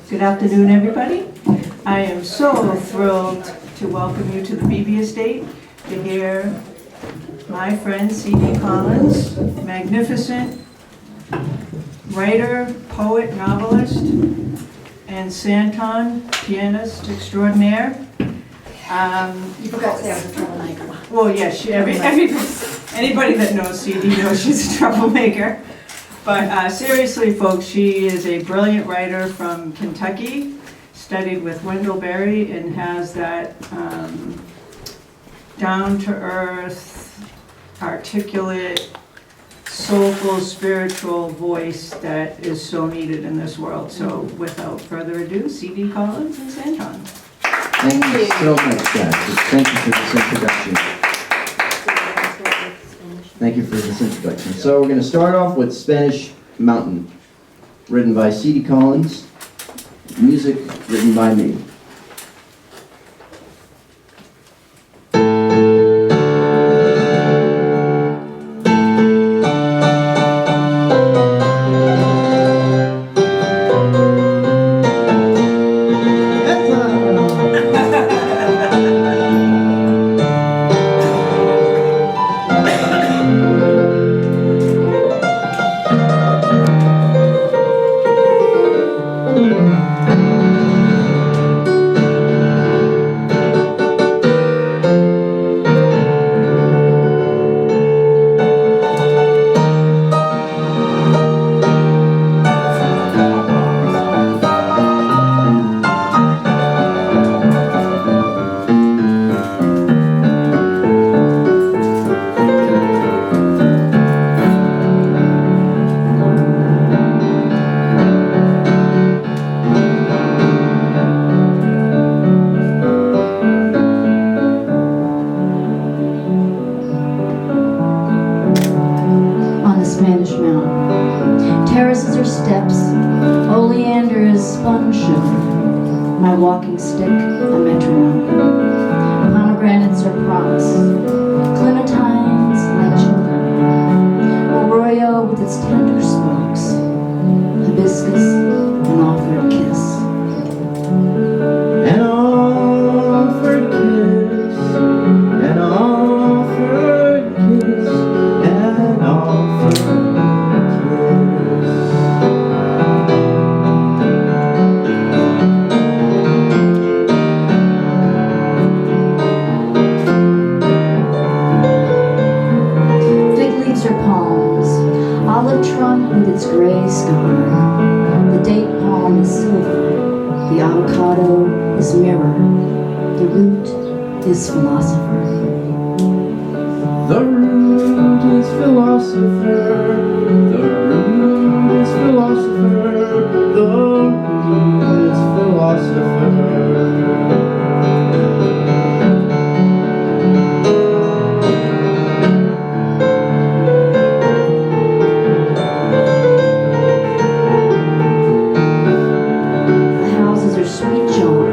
Good afternoon, everybody. I am so thrilled to welcome you to the Beebe estate to hear my friend C.D. Collins, magnificent writer, poet, novelist, and Santon, pianist extraordinaire. You forgot to say I was a troublemaker. Well, yes, anybody that knows C.D. knows she's a troublemaker. But seriously, folks, she is a brilliant writer from Kentucky, studied with Wendell Berry, and has that down-to-earth, articulate, soulful, spiritual voice that is so needed in this world. So without further ado, C.D. Collins and Santon. Thank you so much, guys. Thank you for this introduction. Thank you for this introduction. So we're going to start off with Spanish Mountain, written by C.D. Collins, music written by me. Spanish Mountain. Terraces are steps, oleander is sponge sugar, my walking stick a metronome. Pomegranates are promise, clementines like children, arroyo with its tender spokes, hibiscus an offered kiss. An offered kiss, an offered kiss, an offered kiss. Fig leaves are palms, olive trunk with its gray scar. The date palm is silver, the avocado is mirror, the root is philosopher. The root is philosopher, the root is philosopher, the root is philosopher. The houses are sweet chalk,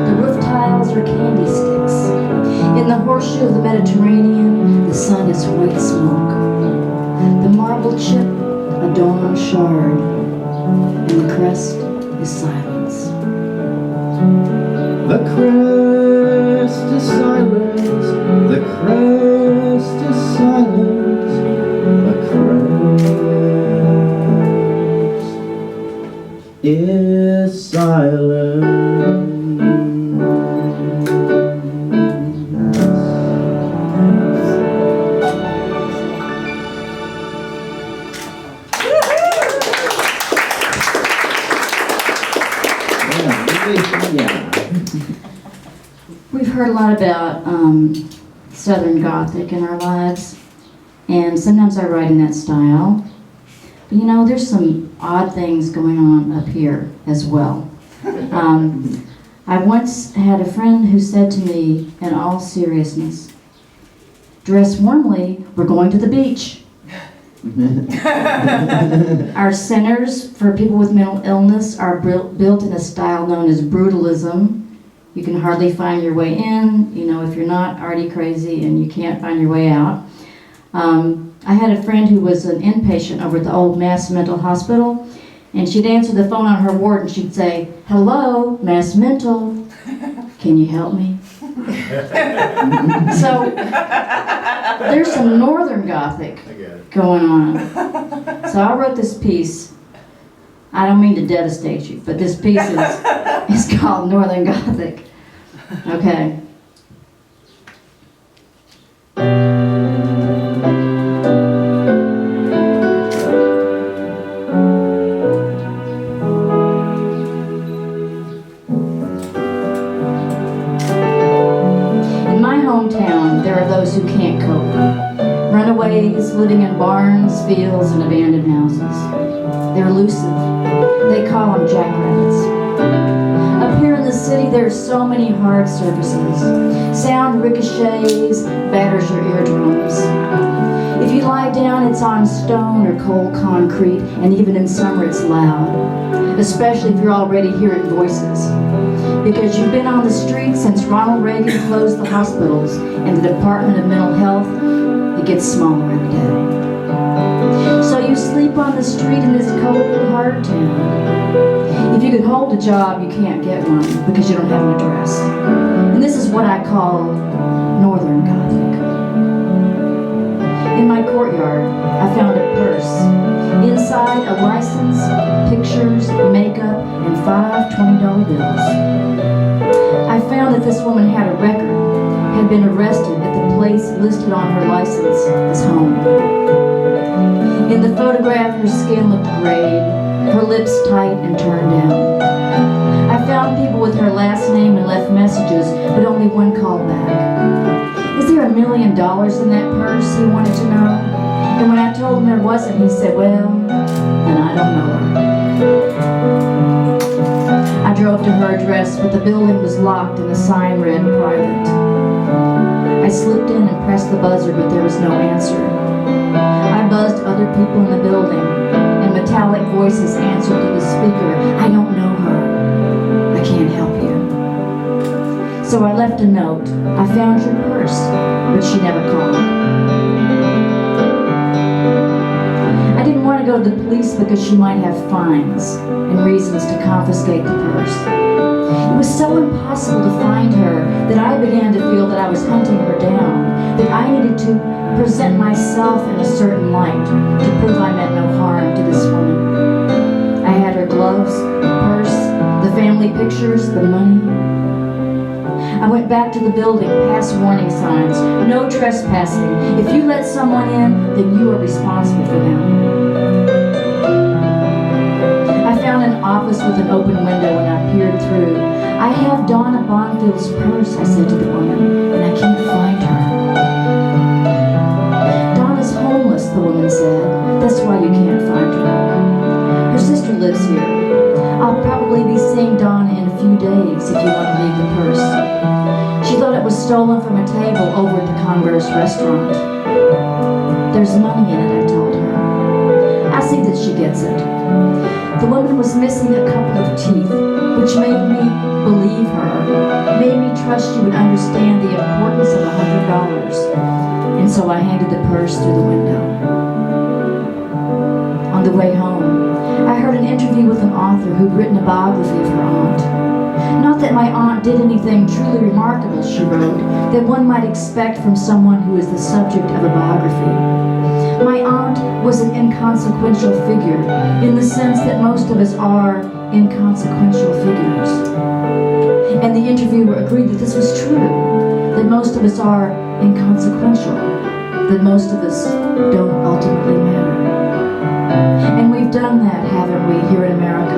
the roof tiles are candy sticks. In the horseshoe of the Mediterranean, the sun is white smoke. The marble chip, a dawn shard, and the crest is silence. The crest is silence, the crest is silence, the crest is silence. Yeah. We've heard a lot about Southern Gothic in our lives, and sometimes I write in that style. But you know, there's some odd things going on up here as well. I once had a friend who said to me, in all seriousness, "Dress warmly, we're going to the beach." Our centers for people with mental illness are built in a style known as brutalism. You can hardly find your way in, you know, if you're not already crazy and you can't find your way out. I had a friend who was an inpatient over at the old Mass Mental Hospital, And she'd answer the phone on her ward and she'd say, "Hello, Mass Mental, can you help me?" So there's some Northern Gothic going on. So I wrote this piece. I don't mean to devastate you, but this piece is called Northern Gothic. Okay. Hometown, there are those who can't cope. Runaways living in barns, fields, and abandoned houses. They're elusive. They call them jackrabbits. Up here in the city, there are so many hard surfaces. Sound ricochets, batters your eardrums. If you lie down, it's on stone or cold concrete, and even in summer it's loud, especially if you're already hearing voices. Because you've been on the street since Ronald Reagan closed the hospitals and the Department of Mental Health, it gets smaller every day. So you sleep on the street in this cold, hard town. If you could hold a job, you can't get one because you don't have an address. And this is what I call Northern Gothic. In my courtyard, I found a purse. Inside, a license, pictures, makeup, and 5 $20 bills. I found that this woman had a record, had been arrested at the place listed on her license as home. In the photograph, her skin looked grayed, her lips tight and turned down. I found people with her last name and left messages, but only one call back. "Is there $1 million in that purse?" he wanted to know. And when I told him there wasn't, he said, "Well, then I don't know her." I drove to her address, but the building was locked and the sign read private. I slipped in and pressed the buzzer, but there was no answer. I buzzed other people in the building, and metallic voices answered to the speaker, "I don't know her. I can't help you." So I left a note. "I found your purse," but she never called. I didn't want to go to the police because she might have fines and reasons to confiscate the purse. It was so impossible to find her that I began to feel that I was hunting her down, that I needed to present myself in a certain light to prove I meant no harm to this woman. I had her gloves, the purse, the family pictures, the money. I went back to the building, past warning signs, "No trespassing. If you let someone in, then you are responsible for them." I found an office with an open window and I peered through. "I have Donna Bonfield's purse," I said to the woman, "and I can't find her." "Donna's homeless," the woman said. "That's why you can't find her. Her sister lives here. I'll probably be seeing Donna in a few days if you want to leave the purse." She thought it was stolen from a table over at the Converse restaurant. "There's money in it," I told her. "I see that she gets it." The woman was missing a couple of teeth, which made me believe her, made me trust she would understand the importance of $100. And so I handed the purse through the window. On the way home, I heard an interview with an author who'd written a biography of her aunt. "Not that my aunt did anything truly remarkable," she wrote, "that one might expect from someone who is the subject of a biography. My aunt was an inconsequential figure, in the sense that most of us are inconsequential figures." And the interviewer agreed that this was true, that most of us are inconsequential, that most of us don't ultimately matter. And we've done that, haven't we, here in America?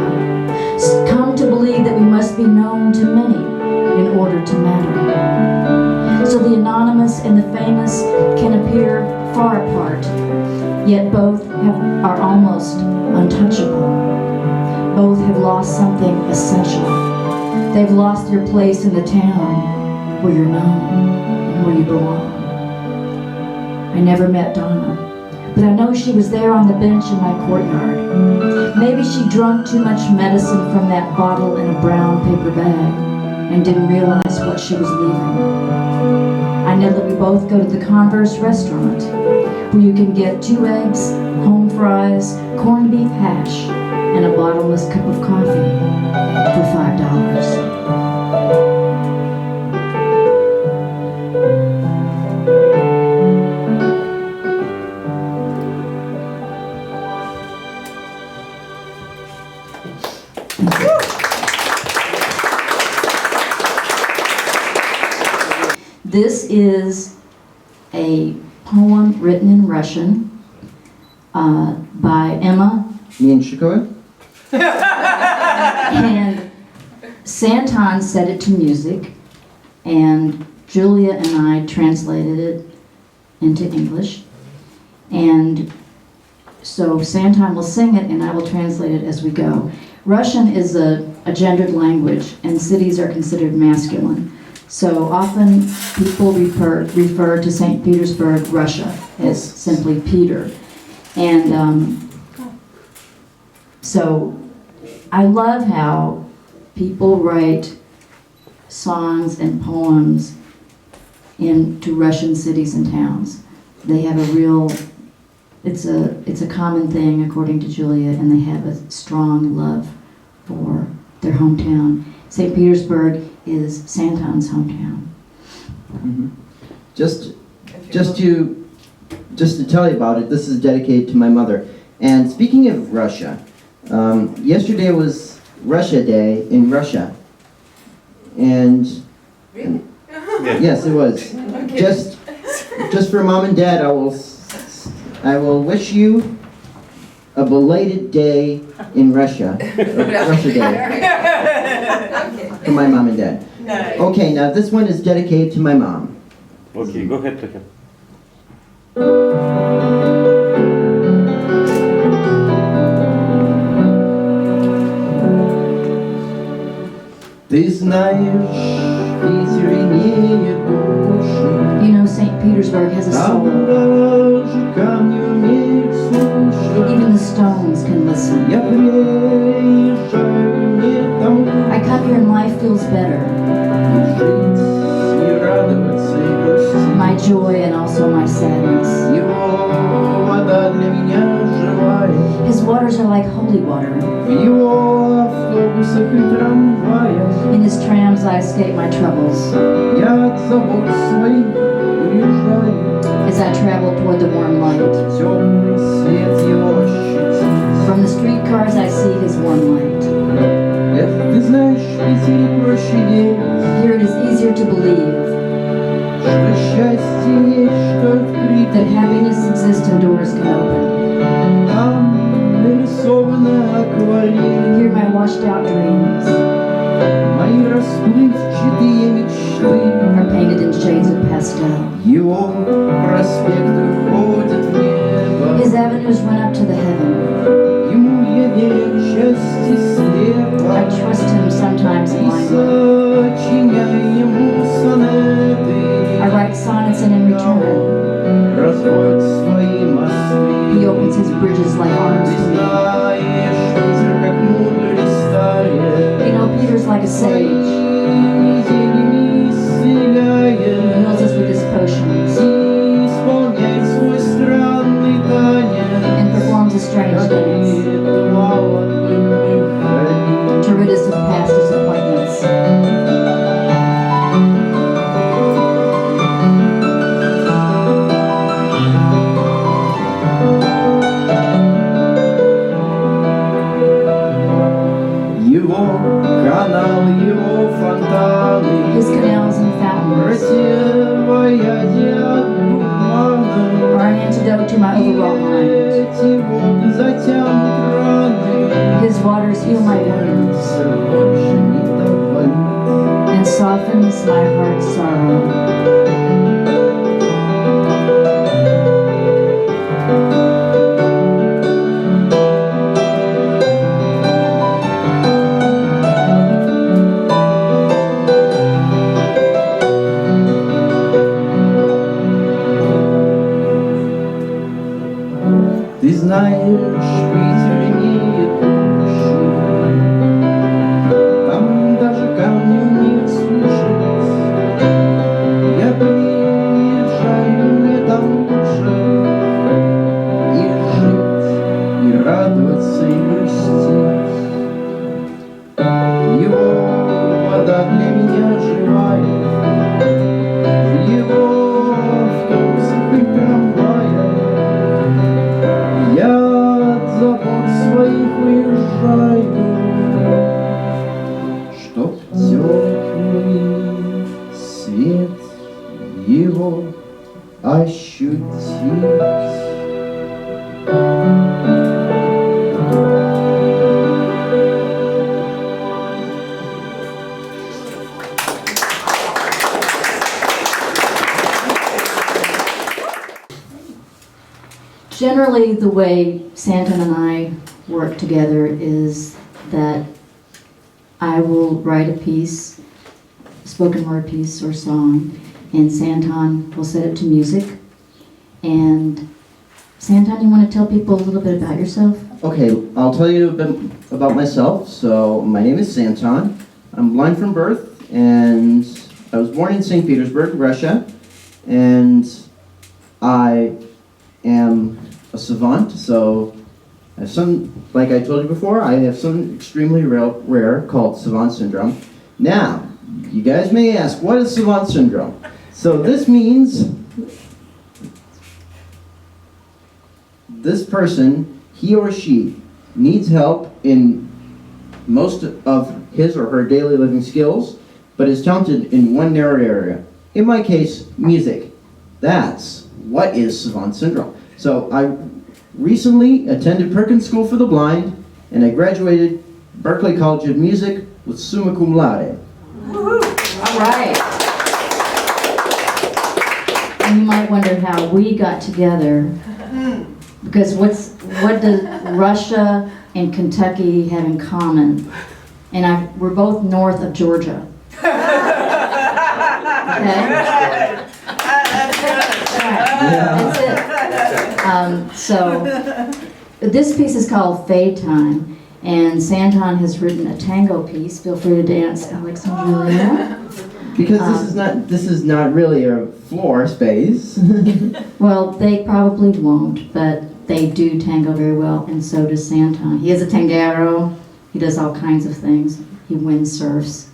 Come to believe that we must be known to many in order to matter. So the anonymous and the famous can appear far apart, yet both are almost untouchable. Both have lost something essential. They've lost their place in the town where you're known and where you belong. I never met Donna, but I know she was there on the bench in my courtyard. Maybe she drank too much medicine from that bottle in a brown paper bag and didn't realize what she was leaving. I know that we both go to the Converse restaurant, where you can get 2 eggs, home fries, corned beef hash, and a bottomless cup of coffee for $5. This is a poem written in Russian by Emma, Меньшикова. and Santon set it to music, and Julia and I translated it into English. And so Santon will sing it, and I will translate it as we go. Russian is a gendered language, and cities are considered masculine. So often people refer to St. Petersburg, Russia, as simply Peter. And so I love how people write songs and poems into Russian cities and towns. They have a real, it's a common thing according to Julia, and they have a strong love for their hometown. St. Petersburg is Santon's hometown. Mm-hmm. Just to tell you about it, this is dedicated to my mother. And speaking of Russia, yesterday was Russia Day in Russia. And Really? yes, it was. Okay. Just for Mom and Dad, I will wish you a belated day in Russia. Russia Day. Okay. For my mom and dad. Nice. Okay, now this one is dedicated to my mom. Okay, go ahead, Token. Ты знаешь, Питер имеет душу, You know, St. Petersburg has a там soul. даже камни умеют слушать. Even the stones can listen. Я приезжаю не тому, I come here and life feels better. и жить, и радоваться, и грустить. My joy and also my sadness. Его вода для меня живая, His waters are like holy water. в его автобусах и трамваях. In his trams I escape my troubles. Я от забот своих уезжаю, As I travel toward the warm light. темный свет его ощутить. From the streetcars I see his warm light. Эх, ты знаешь, в Питере проще верить, Here it is easier to believe что счастье есть, что открыто. that happiness exists and doors can open. Там нарисованы акварель, Here my washed out dreams мои расплывчатые мечты. are painted in shades of pastel. Его проспекты уходят в небо, His avenues run up to the heaven. ему я верю счастье I слепо. trust him sometimes И blindly. сочиняю ему сонеты, I write sonnets and in return разводит свои мосты. he opens his bridges like arms Ты to me. знаешь, Питер как мудрый старец, You know, Peter's like a sage. неделями He исцеляет, heals us with his potions и исполняет свой странный танец. and performs a strange dance Ритуал отбывных хранит. to rid us of past disappointments. Его каналы, его фонтаны, His canals and fountains противоядие от тумана. are an antidote to my overwrought mind. Эти воды затянут раны, His waters heal my wounds сердце больше не так болит. and softens my heart's sorrow. Ты знаешь, Питер имеет душу, там даже камни умеют слушать. Я приезжаю не там лучше, и жить, generally, the way Santon and I work together is that I will write a piece, spoken word piece or song, and Santon will set it to music. And Santon, you want to tell people a little bit about yourself? Okay, I'll tell you a bit about myself. So, my name is Santon. I'm blind from birth, and I was born in St. Petersburg, Russia, and I am a savant, so I have some, like I told you before, I have something extremely rare called savant syndrome. Now, you guys may ask, what is savant syndrome? So this means this person, he or she, needs help in most of his or her daily living skills, but is talented in one narrow area. In my case, music. That's what is savant syndrome. So I recently attended Perkins School for the Blind, and I graduated Berklee College of Music with summa cum laude. All right. And you might wonder how we got together, because what does Russia and Kentucky have in common? And we're both north of Georgia. Okay? That's it. So this piece is called Fade Time, and Santon has written a tango piece. Feel free to dance, Alex and Julia. Because this is not really a floor space. Well, they probably won't, but they do tango very well, and so does Santon. He is a tangero. He does all kinds of things. He windsurfs,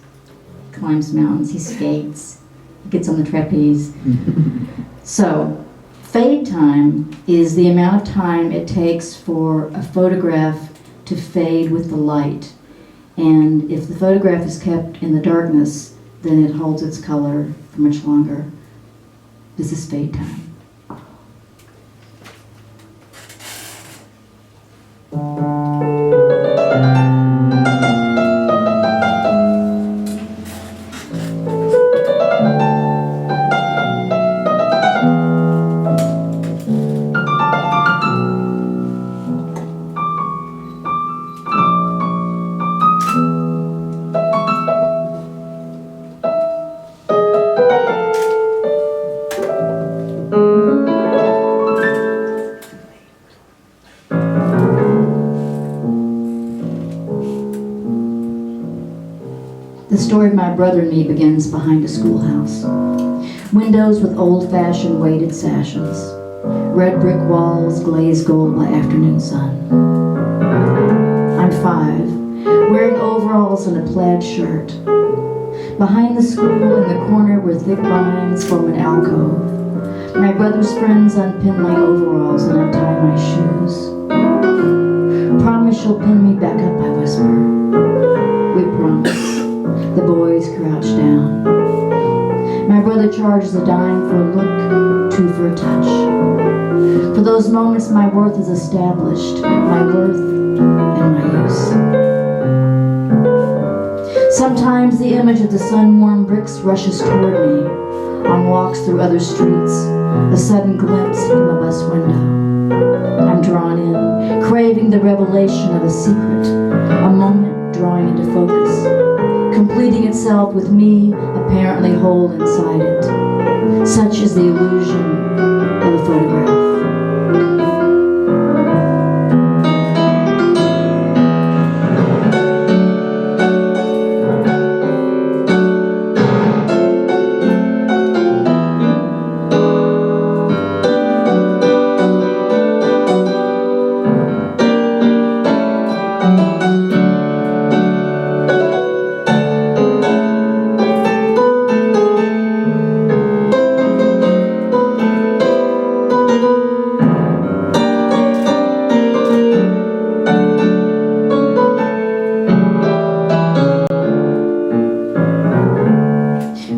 climbs mountains, he skates, he gets on the trapeze. So, fade time is the amount of time it takes for a photograph to fade with the light. And if the photograph is kept in the darkness, then it holds its color for much longer. This is fade time. The story of my brother and me begins behind a schoolhouse. Windows with old-fashioned weighted sashes. Red brick walls glazed gold by afternoon sun. I'm 5, wearing overalls and a plaid shirt. Behind the school in the corner where thick vines form an alcove. My brother's friends unpin my overalls and untie my shoes. Promise you'll pin me back up, I whisper. We promise. The boys crouch down. My brother charges a dime for a look, 2 for a touch. For those moments my worth is established, my worth and my use. Sometimes the image of the sun-warmed bricks rushes toward me, on walks through other streets, a sudden glimpse from a bus window. I'm drawn in, craving the revelation of a secret, a moment drawing into focus, completing itself with me apparently whole inside it. Such is the illusion of a photograph.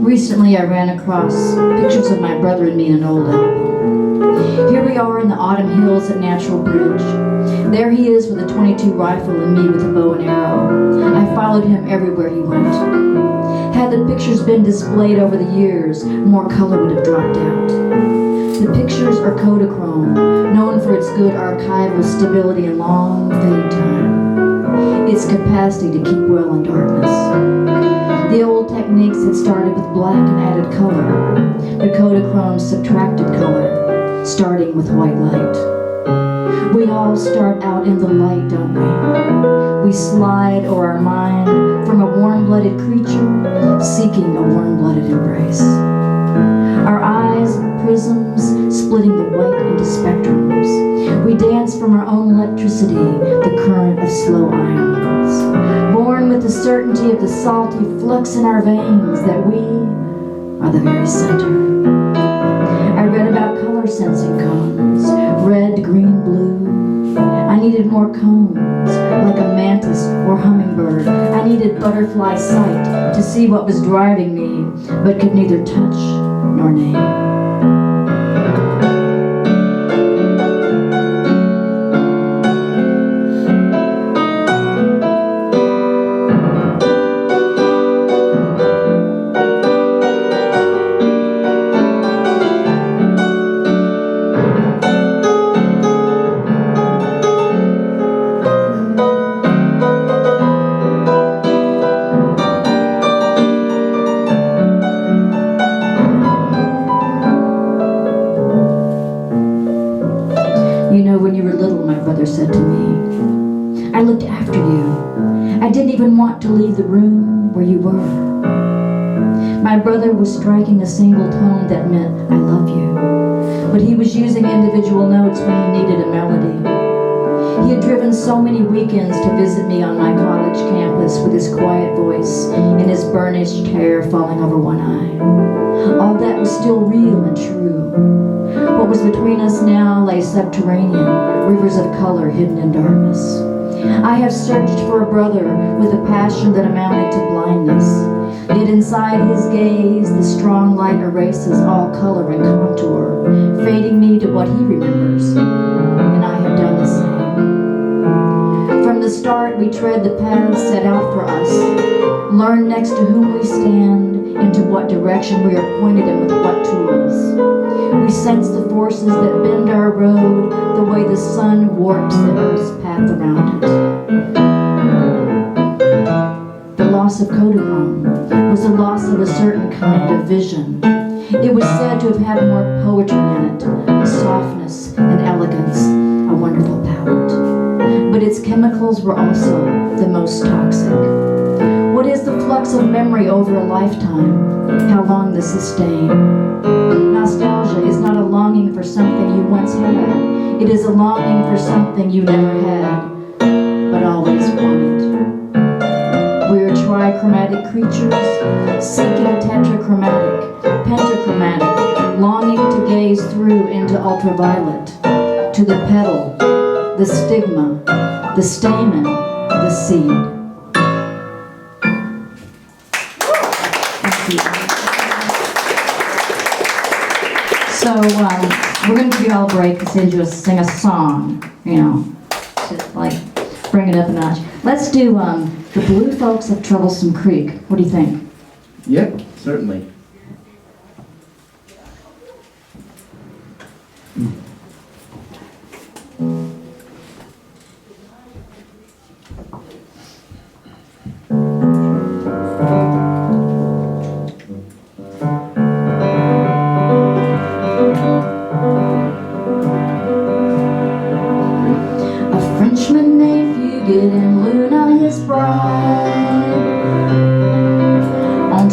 Recently, I ran across pictures of my brother and me in an old album. Here we are in the autumn hills at Natural Bridge. There he is with a .22 rifle and me with a bow and arrow. I followed him everywhere he went. Had the pictures been displayed over the years, more color would have dropped out. The pictures are Kodachrome, known for its good archival stability and long fade time. Its capacity to keep well in darkness. The old techniques had started with black and added color, but Kodachrome subtracted color, starting with white light. We all start out in the light, don't we? We slide o'er our mind from a warm-blooded creature seeking a warm-blooded embrace. Our eyes, prisms, splitting the white into spectrums. We dance from our own electricity, the current of slow ions. Born with the certainty of the salty flux in our veins that we are the very center. I read about color sensing cones, red, green, blue. I needed more cones, like a mantis or hummingbird. I needed butterfly sight to see what was driving me, but could neither touch nor name. Said to me, I looked after you. I didn't even want to leave the room where you were. My brother was striking a single tone that meant I love you, but he was using individual notes when he needed a melody. He had driven so many weekends to visit me on my college campus with his quiet voice and his burnished hair falling over one eye. All that was still real and true. What was between us now lay subterranean, rivers of color hidden in darkness. I have searched for a brother with a passion that amounted to blindness. Yet inside his gaze, the strong light erases all color and contour, fading me to what he remembers. And I have done the same. From the start, we tread the paths set out for us, learn next to whom we stand, into what direction we are pointed and with what tools. We sense the forces that bend our road the way the sun warps the earth's path around it. The loss of Kodachrome was the loss of a certain kind of vision. It was said to have had more poetry in it, a softness and elegance, a wonderful palette. But its chemicals were also the most toxic. What is the flux of memory over a lifetime? How long the sustain? Nostalgia is not a longing for something you once had. It is a longing for something you never had, but always wanted. We are trichromatic creatures, seeking tetrachromatic, pentachromatic, longing to gaze through into ultraviolet, to the petal, the stigma, the stamen, the seed. So we're going to give you all a break and sing a song, to like bring it up a notch. Let's do The Blue Folks of Troublesome Creek. What do you think? Yep, certainly.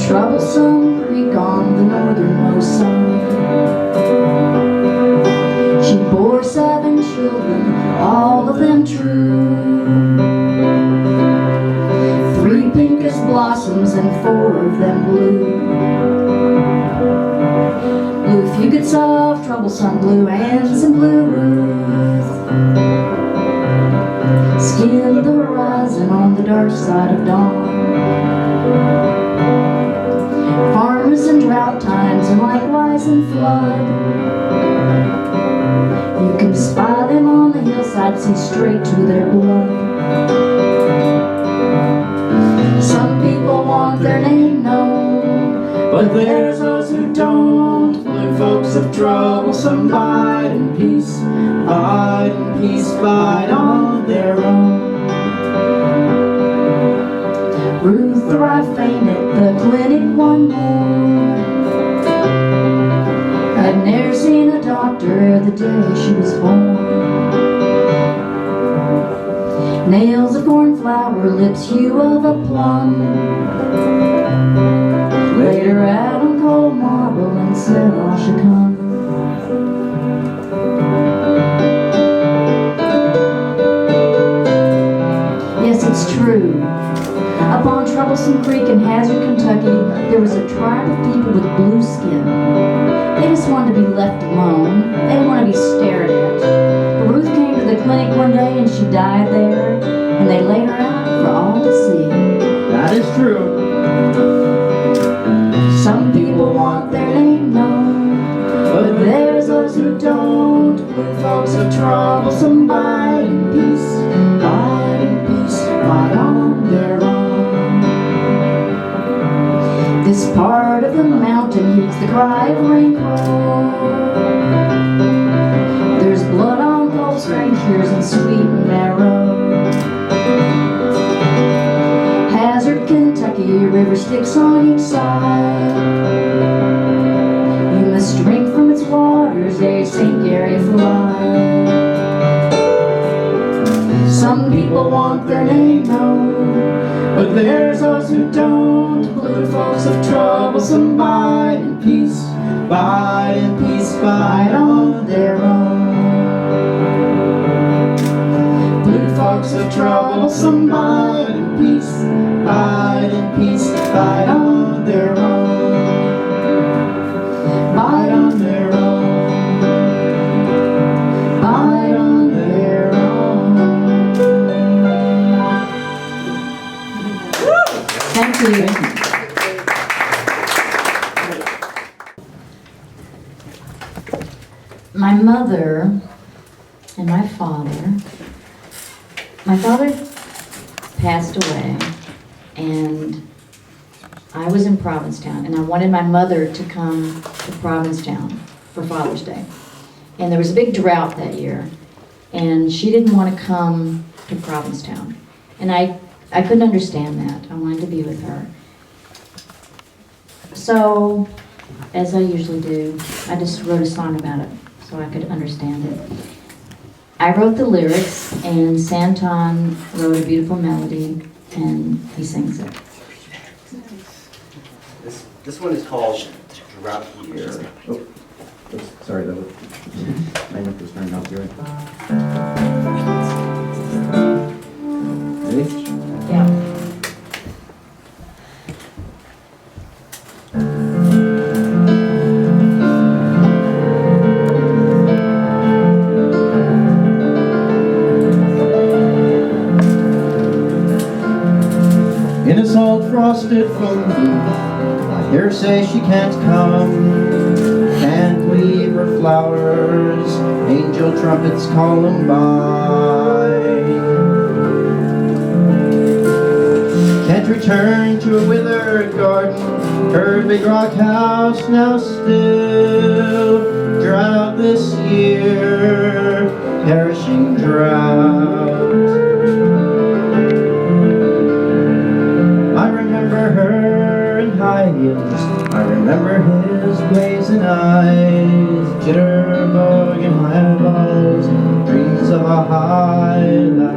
Troublesome Creek on the northernmost side. She bore 7 children, all of them true. 3 pinkish blossoms and 4 of them blue. Blue fugits of troublesome blue and some blue Ruth. Skin the horizon on the dark side of dawn. Farmers in drought times and likewise in flood. see straight to their blood. Some people want their name known, but there's those who don't. Blue folks have trouble, some bide in peace, bide in peace, bide on their own. Ruth arrived faint at the clinic one morning. I'd never seen a doctor the day she was born. Nails of cornflower, lips hue of a plum. Laid her out on cold marble and said I should come. Yes, it's true. Up on Troublesome Creek in Hazard, Kentucky, there was a tribe of people with blue skin. They just wanted to be left alone. They didn't want to be stared at. But Ruth came to the clinic one day and she died there, and they laid her out for all to see. That is true. Some people want their name known, but there's those who don't. Blue folks have trouble, some bide in peace, bide in peace, bide on their own. This part of the mountain hears the cry of rain crow. There's blood on cold strangers and sweet marrow. Hazard, Kentucky, river Styx on each side. You must drink from its waters, ere St. Gary fly. Some people want their name known, but there's those who don't. Blue folks have trouble, some bide in peace, bide in peace, bide on their own. Blue folks have trouble, some bide in peace, bide in peace, bide on their own, bide on their own, bide on their own. Thank you. My mother and my father passed away, and I was in Provincetown, and I wanted my mother to come to Provincetown for Father's Day. And there was a big drought that year, and she didn't want to come to Provincetown. And I couldn't understand that. I wanted to be with her. So, as I usually do, I just wrote a song about it so I could understand it. I wrote the lyrics, and Santon wrote a beautiful melody, and he sings it. This one is called Drought Year. Oh, oops, sorry, that was my mic was turned off. You're right. Ready? Yeah. In a salt frosted full moon, I hear her say she can't come, can't leave her flowers, angel trumpets call them by. Can't return to a withered garden, her big rock house now still. Drought this year, perishing drought. I remember her in high heels, I remember his blazing eyes, jitterbug and highballs, dreams of a high life.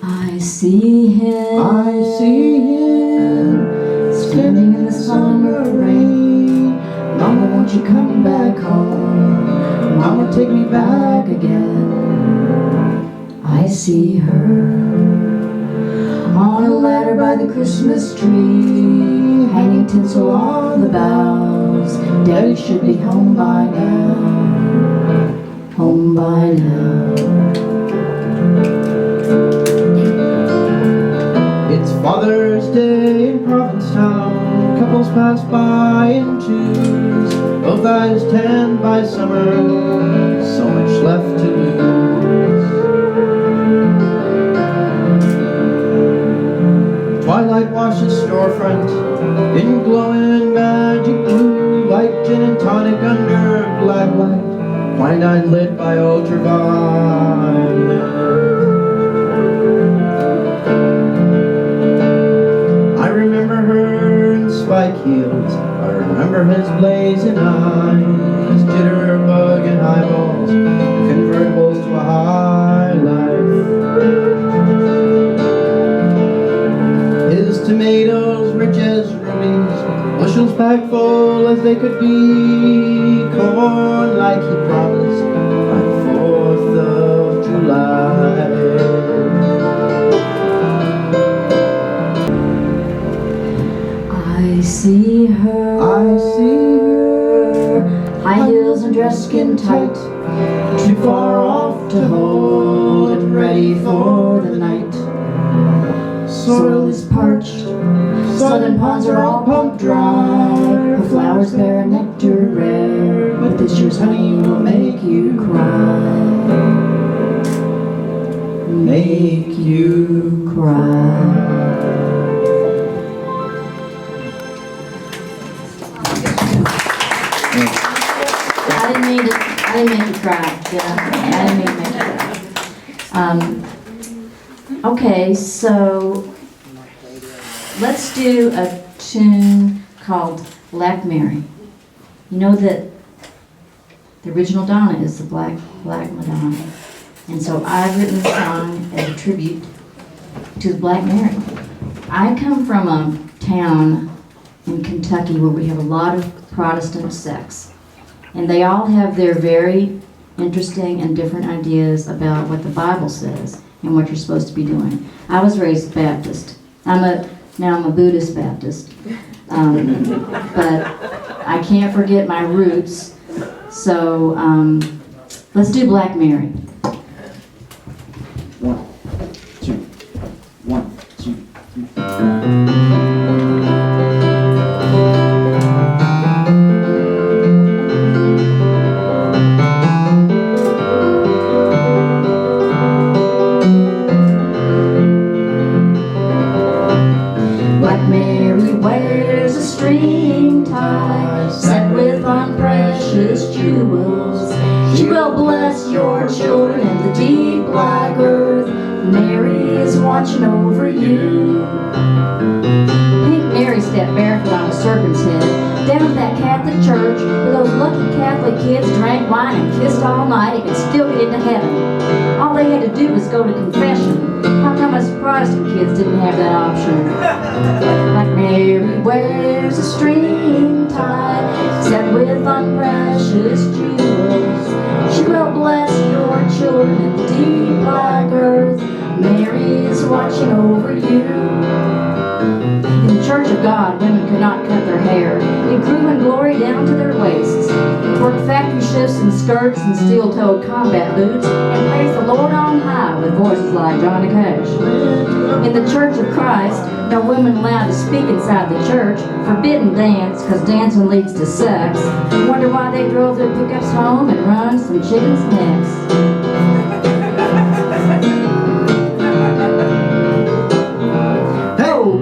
I see him standing in the summer rain. Mama, won't you come back home? Mama, take me back again. I see her on a ladder by the Christmas tree, hanging tinsel on the boughs. Daddy should be home by now, home by now. It's Father's Day in Provincetown, couples pass by in twos, both eyes tanned by summer, so much left to lose. Twilight washes storefront in glowing magic blue, like gin and tonic under black light, quinine lit by ultraviolet. I remember her in spike heels, I remember his blazing eyes, jitterbug and eyeballs, convertibles to a high life. His tomatoes rich as rubies, bushels packed full as they could be, corn like he promised on the 4th of July. I see her. High heels and dress skin tight, too far off to hold and ready for the night. Soil is parched, southern ponds are all pumped dry. Her flowers bear nectar rare, but this year's honey will make you cry. Make you cry. I didn't make you cry, did I? I didn't mean to make you cry. Okay, so let's do a tune called Black Mary. You know that the original Donna is the Black Madonna. And so I've written a song as a tribute to the Black Mary. I come from a town in Kentucky where we have a lot of Protestant sects. And they all have their very interesting and different ideas about what the Bible says and what you're supposed to be doing. I was raised Baptist. Now I'm a Buddhist Baptist. But I can't forget my roots. So let's do Black Mary. 1, 2, 1, 2, 3. Black Mary wears a string tie set with precious jewels. She will bless your children in the deep black earth. Mary is watching over you. Pink Mary stepped barefoot on a serpent's head down at that Catholic church where those lucky Catholic kids drank wine and kissed all night and could still get into heaven. All they had to do was go to confession. How come us Protestant kids didn't have that option? Black Mary wears a string tie set with precious jewels. She will bless your children in the deep black earth. Mary is watching over you. In the Church of God, women could not cut their hair. It grew in glory down to their waists. Worked factory shifts in skirts and steel-toed combat boots, and praised the Lord on high with voices like Johnny Cash. In the Church of Christ, no women allowed to speak inside the church. Forbidden dance, because dancing leads to sex. Wonder why they drove their pickups home and run some chickens' necks.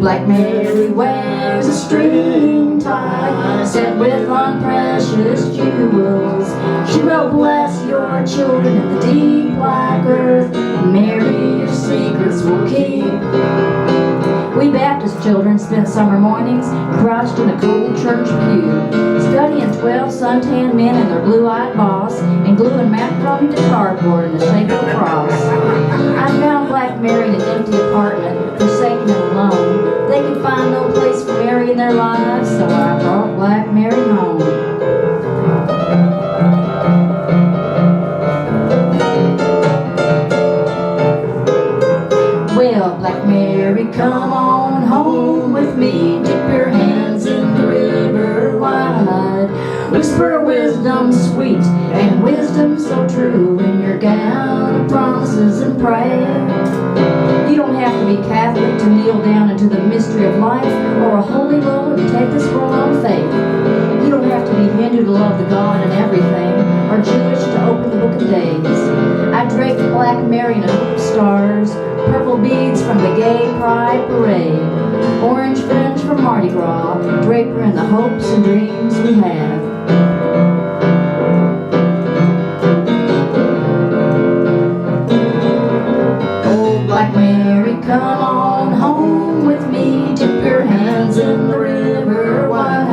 Black Mary wears a string tie set with precious jewels. She will bless your children in the deep black earth. Mary, your secrets will keep. We Baptist children spent summer mornings crouched in a cool church pew, studying 12 suntan men and their blue-eyed boss, and gluing macaroni to cardboard in the shape of a cross. I found Black Mary in an empty apartment, forsaken and alone. They could find no place for Mary in their lives, so I brought Black Mary home. Well, Black Mary, come on home with me. Dip your hands in the river wide. Whisper wisdom sweet and wisdom so true in your gown of promises and prayer. You don't have to be Catholic to kneel down into the mystery of life, or a holy road to take this world on faith. You don't have to be Hindu to love the God and everything, or Jewish to open the book of days. I draped Black Mary in a hoop of stars, purple beads from the gay pride parade, orange fringe from Mardi Gras, drape her in the hopes and dreams we have. Oh, Black Mary, come on home with me, dip your hands in the river wide.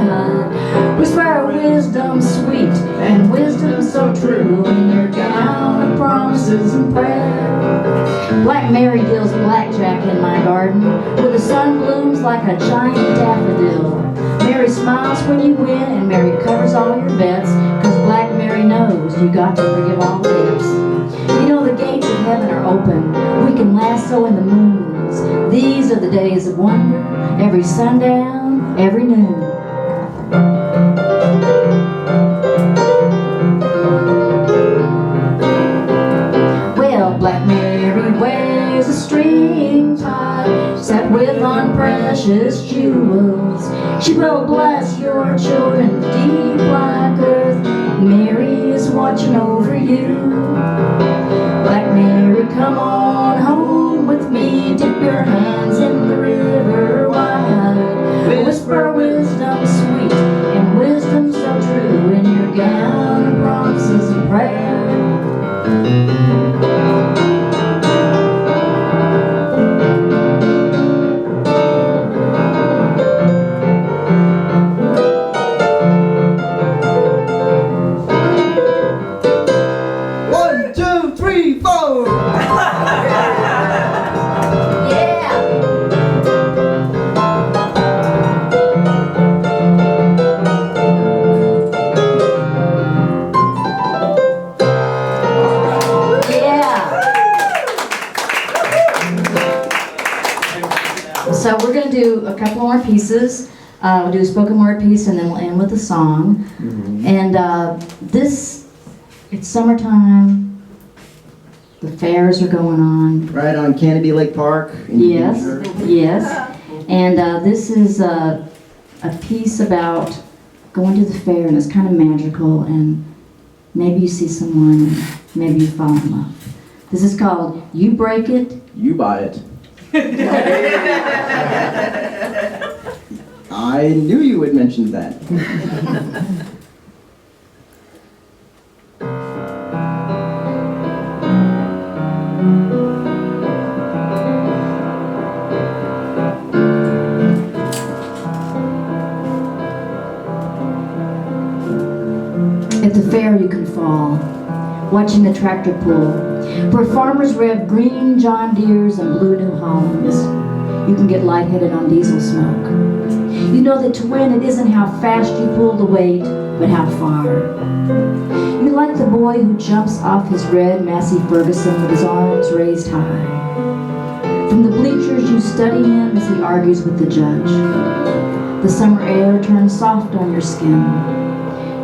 Whisper wisdom sweet and wisdom so true in your gown of promises and prayer. Black Mary deals blackjack in my garden, where the sun blooms like a giant daffodil. Mary smiles when you win, and Mary covers all your bets, 'cause Black Mary knows you got to forgive all debts. You know the gates of heaven are open, we can lasso in the moons. These are the days of wonder, every sundown, every noon. Well, Black Mary wears a string tie set with precious jewels. She will bless your children, deep black earth. Mary is watching over you. Black Mary, come on home with me. Dip your hands in the river wide. Whisper wisdom sweet and wisdom so true in your gown of promises and prayer. So we're going to do a couple more pieces. We'll do a spoken word piece and then we'll end with a song. Mm-hmm. And it's summertime. The fairs are going on. Right on Canopy Lake Park. Yes, yes. And this is a piece about going to the fair, and it's kind of magical, and maybe you see someone and maybe you fall in love. This is called You Break It, You Buy It. I knew you would mention that. At the fair you can fall, watching the tractor pull, where farmers rev green John Deeres and blue New Hollands. You can get lightheaded on diesel smoke. You know that to win it isn't how fast you pull the weight, but how far. You like the boy who jumps off his red Massey Ferguson with his arms raised high. From the bleachers you study him as he argues with the judge. The summer air turns soft on your skin.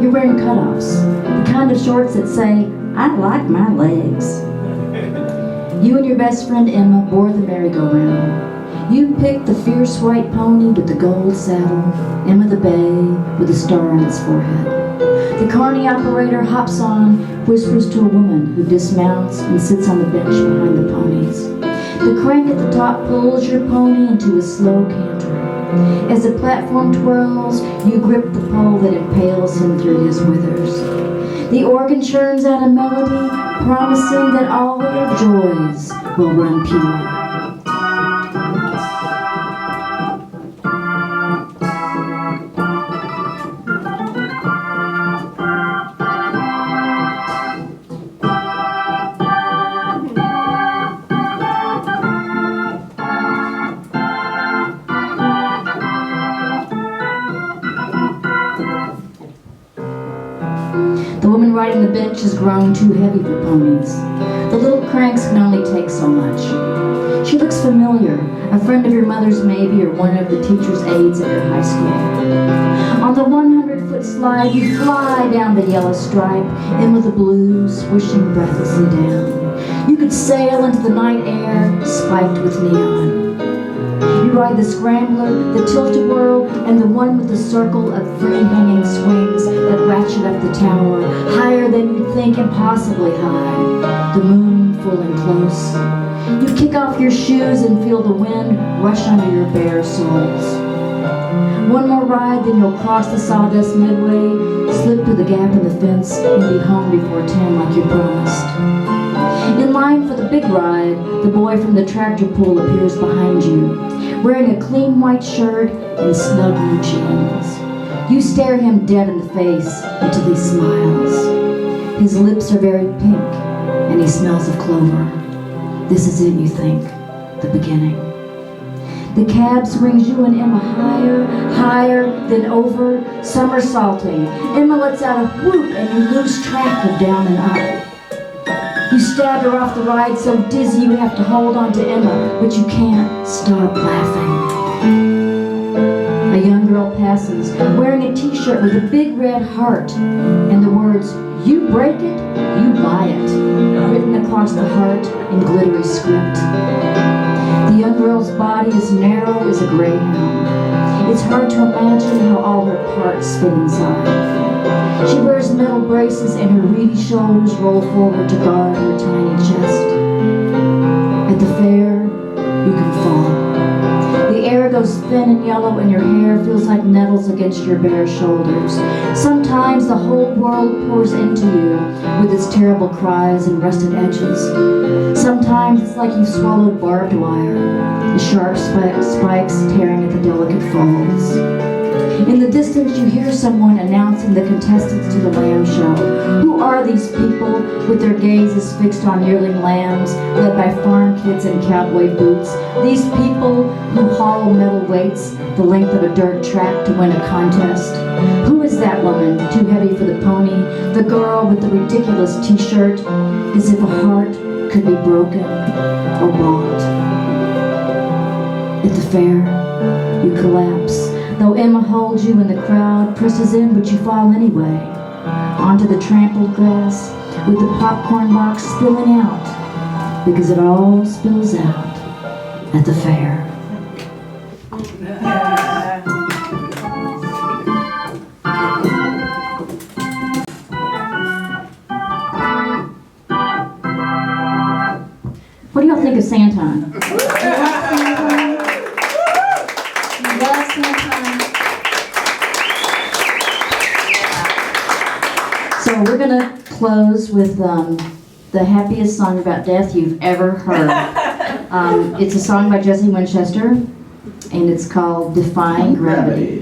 You're wearing cutoffs, the kind of shorts that say, I like my legs. You and your best friend Emma board the merry-go-round. You picked the fierce white pony with the gold saddle, Emma the bay with a star on its forehead. The carny operator hops on, whispers to a woman who dismounts and sits on the bench behind the ponies. The crank at the top pulls your pony into a slow canter. As the platform twirls, you grip the pole that impales him through his withers. The organ churns out a melody, promising that all your joys will run pure. The woman riding the bench has grown too heavy for ponies. The little cranks can only take so much. She looks familiar, a friend of your mother's maybe, or one of the teacher's aides at your high school. On the 100-foot slide, you fly down the yellow stripe, in with the blues, swishing breathlessly down. You could sail into the night air, spiked with neon. You ride the scrambler, the tilt-a-whirl, and the one with the circle of free-hanging swings that ratchet up the tower, higher than you'd think, impossibly high, the moon full and close. You kick off your shoes and feel the wind rush under your bare soles. One more ride, then you'll cross the sawdust midway, slip through the gap in the fence, and be home before 10 like you promised. In line for the big ride, the boy from the tractor pull appears behind you, wearing a clean white shirt and snug new jeans. You stare him dead in the face until he smiles. His lips are very pink, and he smells of clover. This is it, you think, the beginning. The cab swings you and Emma higher, higher, then over, somersaulting. Emma lets out a whoop and you lose track of down and up. You stagger off the ride so dizzy you have to hold on to Emma, but you can't stop laughing. A young girl passes, wearing a t-shirt with a big red heart, and the words, "You break it, you buy it," written across the heart in glittery script. The young girl's body is narrow as a greyhound. It's hard to imagine how all her parts fit inside. She wears metal braces and her reedy shoulders roll forward to guard her tiny chest. At the fair, you can fall. The air goes thin and yellow and your hair feels like nettles against your bare shoulders. Sometimes the whole world pours into you with its terrible cries and rusted edges. Sometimes it's like you've swallowed barbed wire, the sharp spikes tearing at the delicate folds. In the distance, you hear someone announcing the contestants to the lamb show. Who are these people with their gazes fixed on yearling lambs, led by farm kids in cowboy boots? These people who haul metal weights the length of a dirt track to win a contest. Who is that woman, too heavy for the pony? The girl with the ridiculous t-shirt, as if a heart could be broken or bought. At the fair, you collapse. Though Emma holds you and the crowd presses in, but you fall anyway, onto the trampled grass with the popcorn box spilling out, because it all spills out at the fair. What do y'all think of Santon? So we're going to close with the happiest song about death you've ever heard. It's a song by Jesse Winchester, and it's called Defying Gravity.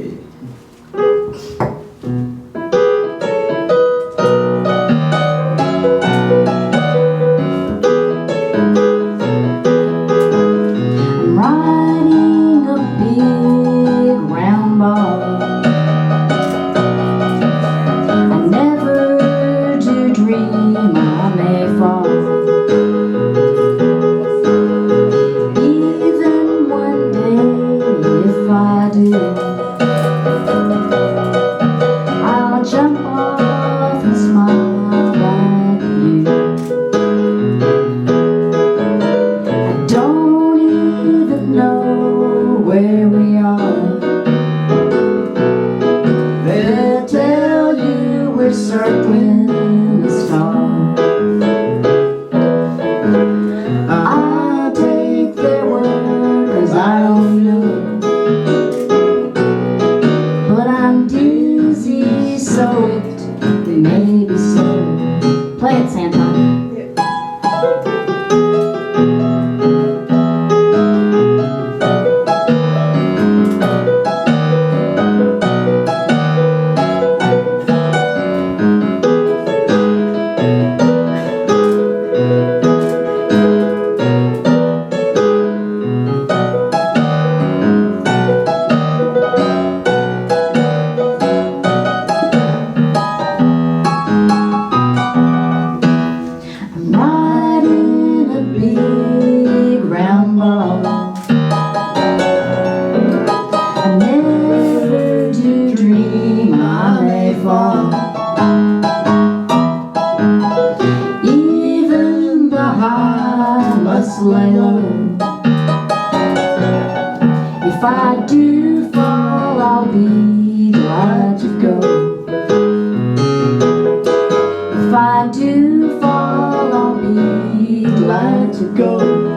do fall, I'll be glad to go. If I do fall, I'll be glad to go.